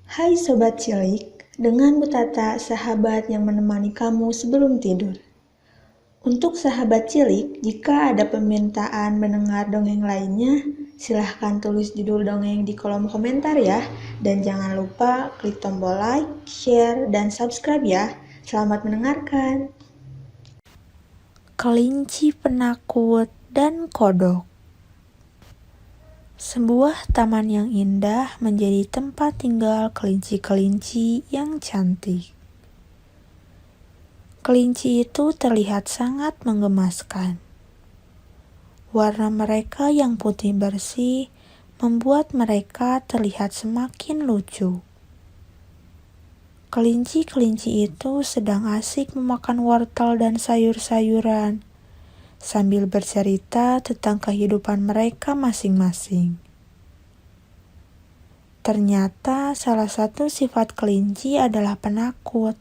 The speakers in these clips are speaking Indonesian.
Hai Sobat Cilik, dengan Bu Tata, sahabat yang menemani kamu sebelum tidur. Untuk sahabat cilik, jika ada permintaan mendengar dongeng lainnya, silahkan tulis judul dongeng di kolom komentar ya. Dan jangan lupa klik tombol like, share, dan subscribe ya. Selamat mendengarkan. Kelinci penakut dan kodok. Sebuah taman yang indah menjadi tempat tinggal kelinci-kelinci yang cantik. Kelinci itu terlihat sangat menggemaskan. Warna mereka yang putih bersih membuat mereka terlihat semakin lucu. Kelinci-kelinci itu sedang asik memakan wortel dan sayur-sayuran, sambil bercerita tentang kehidupan mereka masing-masing. Ternyata salah satu sifat kelinci adalah penakut.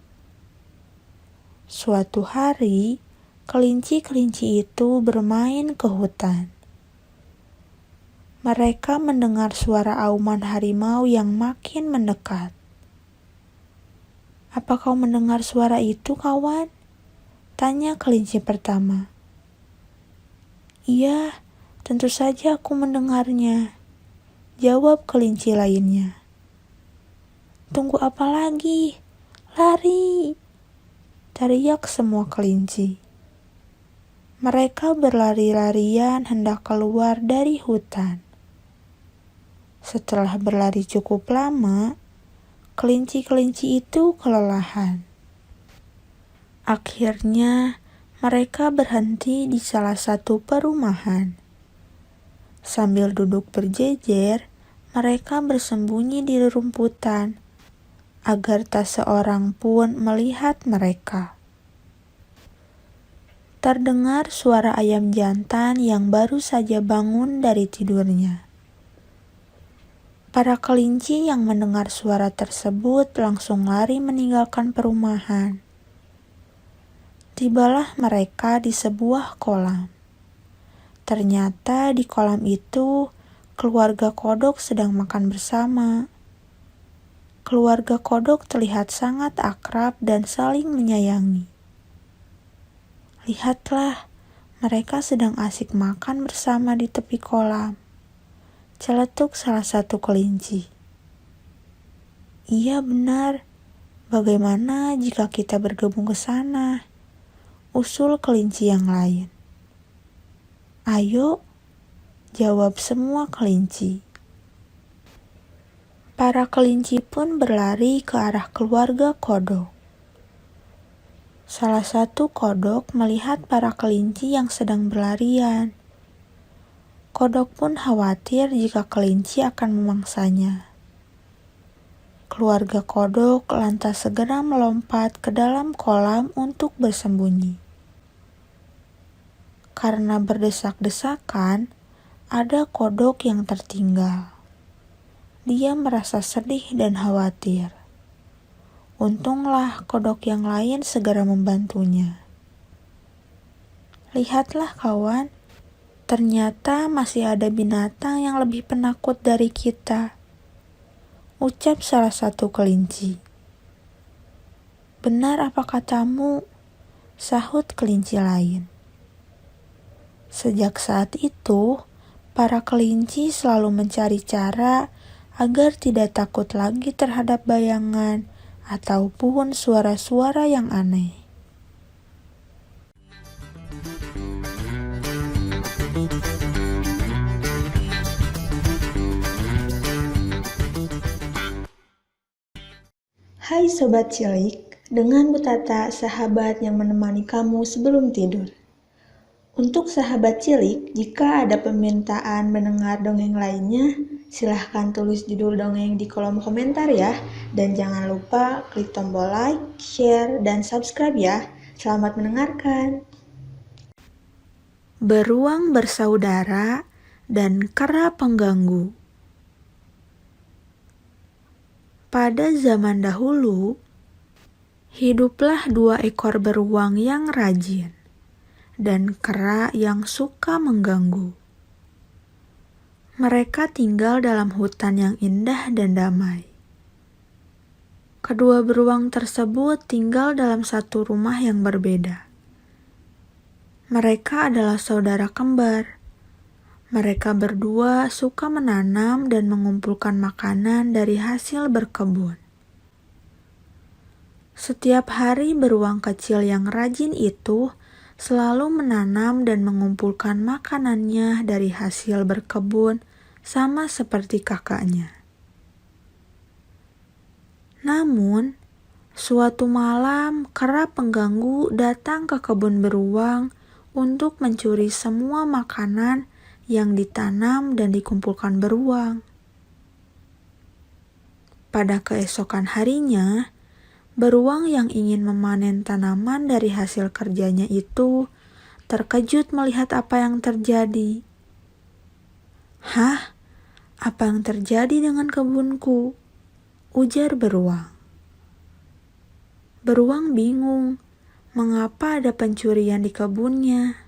Suatu hari, kelinci-kelinci itu bermain ke hutan. Mereka mendengar suara auman harimau yang makin mendekat. "Apa kau mendengar suara itu, kawan?" tanya kelinci pertama. "Iya, tentu saja aku mendengarnya," jawab kelinci lainnya. "Tunggu apa lagi? Lari!" teriak semua kelinci. Mereka berlari-larian hendak keluar dari hutan. Setelah berlari cukup lama, kelinci-kelinci itu kelelahan. Akhirnya, mereka berhenti di salah satu perumahan. Sambil duduk berjejer, mereka bersembunyi di rumputan agar tak seorang pun melihat mereka. Terdengar suara ayam jantan yang baru saja bangun dari tidurnya. Para kelinci yang mendengar suara tersebut langsung lari meninggalkan perumahan. Tibalah mereka di sebuah kolam. Ternyata di kolam itu, keluarga kodok sedang makan bersama. Keluarga kodok terlihat sangat akrab dan saling menyayangi. "Lihatlah, mereka sedang asik makan bersama di tepi kolam," celetuk salah satu kelinci. "Iya benar, bagaimana jika kita bergabung ke sana?" usul kelinci yang lain. "Ayo," jawab semua kelinci. Para kelinci pun berlari ke arah keluarga kodok. Salah satu kodok melihat para kelinci yang sedang berlarian. Kodok pun khawatir jika kelinci akan memangsanya. Keluarga kodok lantas segera melompat ke dalam kolam untuk bersembunyi. Karena berdesak-desakan, ada kodok yang tertinggal. Dia merasa sedih dan khawatir. Untunglah kodok yang lain segera membantunya. "Lihatlah kawan, ternyata masih ada binatang yang lebih penakut dari kita," ucap salah satu kelinci. "Benar apa katamu?" sahut kelinci lain. Sejak saat itu, para kelinci selalu mencari cara agar tidak takut lagi terhadap bayangan ataupun suara-suara yang aneh. Hai Sobat Cilik, dengan Bu Tata, sahabat yang menemani kamu sebelum tidur. Untuk sahabat cilik, jika ada permintaan mendengar dongeng lainnya, silahkan tulis judul dongeng di kolom komentar ya. Dan jangan lupa klik tombol like, share, dan subscribe ya. Selamat mendengarkan. Beruang bersaudara dan kera pengganggu. Pada zaman dahulu, hiduplah 2 ekor beruang yang rajin dan kera yang suka mengganggu. Mereka tinggal dalam hutan yang indah dan damai. Kedua beruang tersebut tinggal dalam satu rumah yang berbeda. Mereka adalah saudara kembar. Mereka berdua suka menanam dan mengumpulkan makanan dari hasil berkebun. Setiap hari beruang kecil yang rajin itu selalu menanam dan mengumpulkan makanannya dari hasil berkebun, sama seperti kakaknya. Namun, suatu malam kera pengganggu datang ke kebun beruang untuk mencuri semua makanan yang ditanam dan dikumpulkan beruang. Pada keesokan harinya, beruang yang ingin memanen tanaman dari hasil kerjanya itu terkejut melihat apa yang terjadi. "Hah? Apa yang terjadi dengan kebunku?" ujar beruang. Beruang bingung mengapa ada pencurian di kebunnya.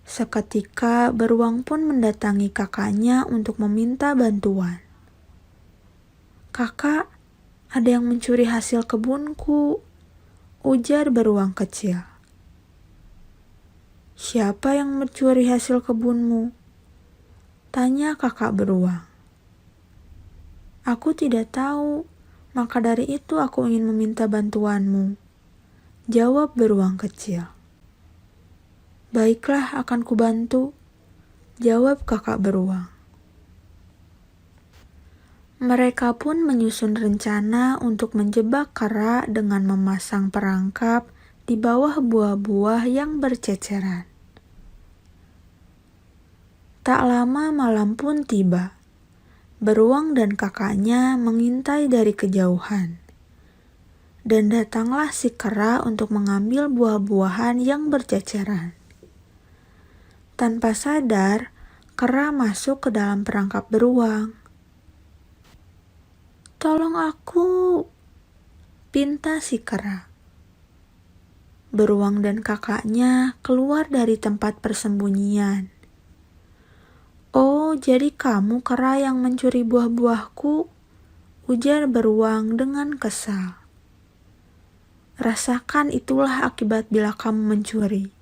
Seketika beruang pun mendatangi kakaknya untuk meminta bantuan. "Kakak, ada yang mencuri hasil kebunku," ujar beruang kecil. "Siapa yang mencuri hasil kebunmu?" tanya kakak beruang. "Aku tidak tahu, maka dari itu aku ingin meminta bantuanmu," jawab beruang kecil. "Baiklah, akan kubantu," jawab kakak beruang. Mereka pun menyusun rencana untuk menjebak kera dengan memasang perangkap di bawah buah-buah yang berceceran. Tak lama malam pun tiba. Beruang dan kakaknya mengintai dari kejauhan. Dan datanglah si kera untuk mengambil buah-buahan yang berceceran. Tanpa sadar, kera masuk ke dalam perangkap beruang. "Tolong aku," pinta si kera. Beruang dan kakaknya keluar dari tempat persembunyian. "Oh, jadi kamu kera yang mencuri buah-buahku?" ujar beruang dengan kesal. "Rasakan itulah akibat bila kamu mencuri,"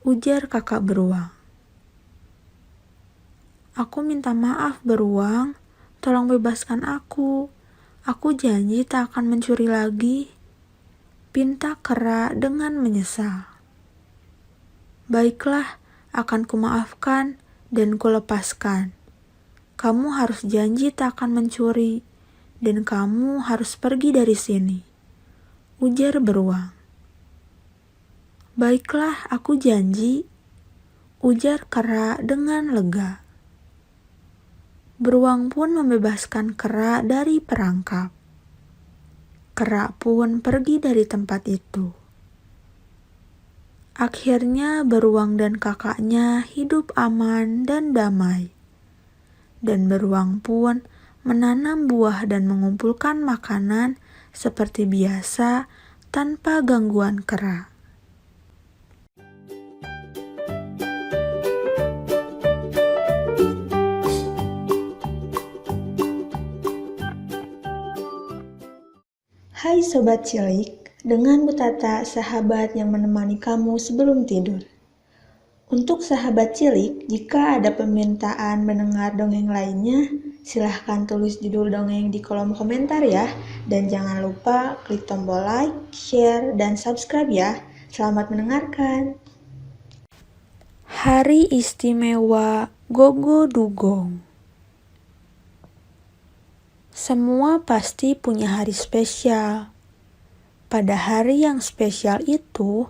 ujar kakak beruang. "Aku minta maaf beruang, tolong bebaskan aku. Aku janji tak akan mencuri lagi," pinta kera dengan menyesal. "Baiklah, akan kumaafkan dan kulepaskan. Kamu harus janji tak akan mencuri, dan kamu harus pergi dari sini," ujar beruang. "Baiklah, aku janji," ujar kera dengan lega. Beruang pun membebaskan kera dari perangkap. Kera pun pergi dari tempat itu. Akhirnya beruang dan kakaknya hidup aman dan damai. Dan beruang pun menanam buah dan mengumpulkan makanan seperti biasa tanpa gangguan kera. Hai Sobat Cilik, dengan Bu Tata, sahabat yang menemani kamu sebelum tidur. Untuk sahabat cilik, jika ada permintaan mendengar dongeng lainnya, silahkan tulis judul dongeng di kolom komentar ya. Dan jangan lupa klik tombol like, share, dan subscribe ya. Selamat mendengarkan. Hari istimewa Gogo Dugong. Semua pasti punya hari spesial. Pada hari yang spesial itu,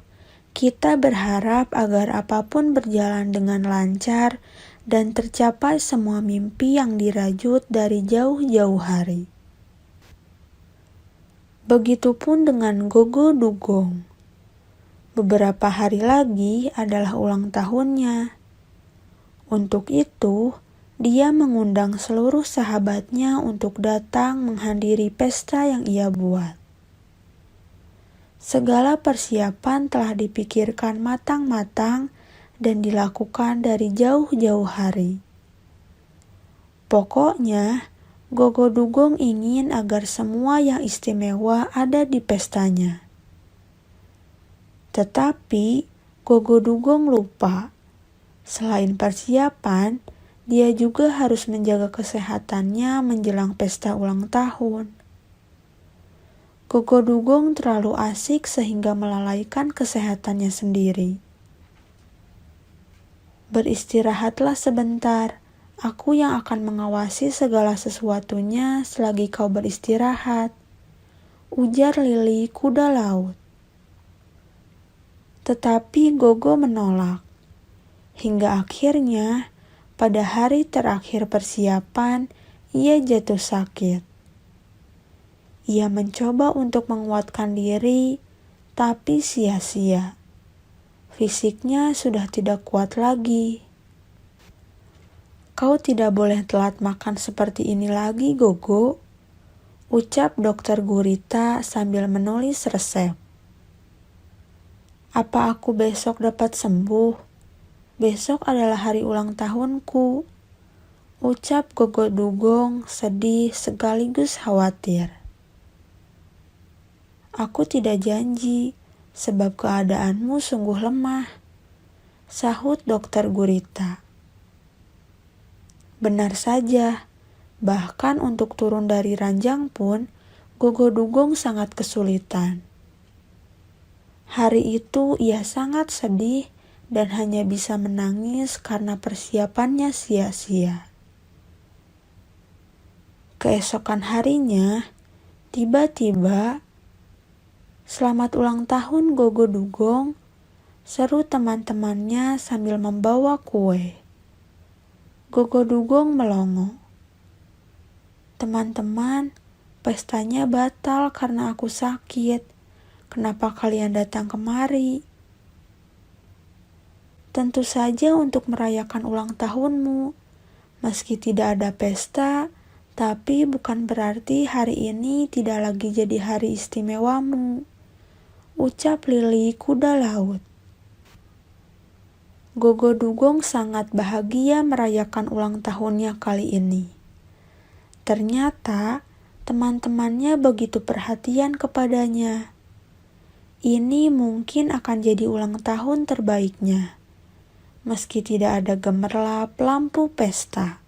kita berharap agar apapun berjalan dengan lancar dan tercapai semua mimpi yang dirajut dari jauh-jauh hari. Begitupun dengan Gogo Dugong. Beberapa hari lagi adalah ulang tahunnya. Untuk itu, dia mengundang seluruh sahabatnya untuk datang menghadiri pesta yang ia buat. Segala persiapan telah dipikirkan matang-matang dan dilakukan dari jauh-jauh hari. Pokoknya, Gogo Dugong ingin agar semua yang istimewa ada di pestanya. Tetapi Gogo Dugong lupa, selain persiapan, dia juga harus menjaga kesehatannya menjelang pesta ulang tahun. Gogo Dugong terlalu asik sehingga melalaikan kesehatannya sendiri. Beristirahatlah sebentar, aku yang akan mengawasi segala sesuatunya selagi kau beristirahat, ujar Lili kuda laut. Tetapi Gogo menolak. Hingga akhirnya, pada hari terakhir persiapan, ia jatuh sakit. Ia mencoba untuk menguatkan diri, tapi sia-sia. Fisiknya sudah tidak kuat lagi. Kau tidak boleh telat makan seperti ini lagi, Gogo, ucap Dokter Gurita sambil menulis resep. Apa aku besok dapat sembuh? Besok adalah hari ulang tahunku, ucap Gogo Dugong sedih sekaligus khawatir. Aku tidak janji, sebab keadaanmu sungguh lemah, sahut Dokter Gurita. Benar saja, bahkan untuk turun dari ranjang pun, Gogo Dugong sangat kesulitan. Hari itu ia sangat sedih dan hanya bisa menangis karena persiapannya sia-sia. Keesokan harinya, tiba-tiba, "Selamat ulang tahun Gogo Dugong," seru teman-temannya sambil membawa kue. Gogo Dugong melongo. "Teman-teman, pestanya batal karena aku sakit. Kenapa kalian datang kemari?" "Tentu saja untuk merayakan ulang tahunmu. Meski tidak ada pesta, tapi bukan berarti hari ini tidak lagi jadi hari istimewamu," ucap Lili kuda laut. Gogo Dugong sangat bahagia merayakan ulang tahunnya kali ini. Ternyata teman-temannya begitu perhatian kepadanya. Ini mungkin akan jadi ulang tahun terbaiknya, meski tidak ada gemerlap lampu pesta.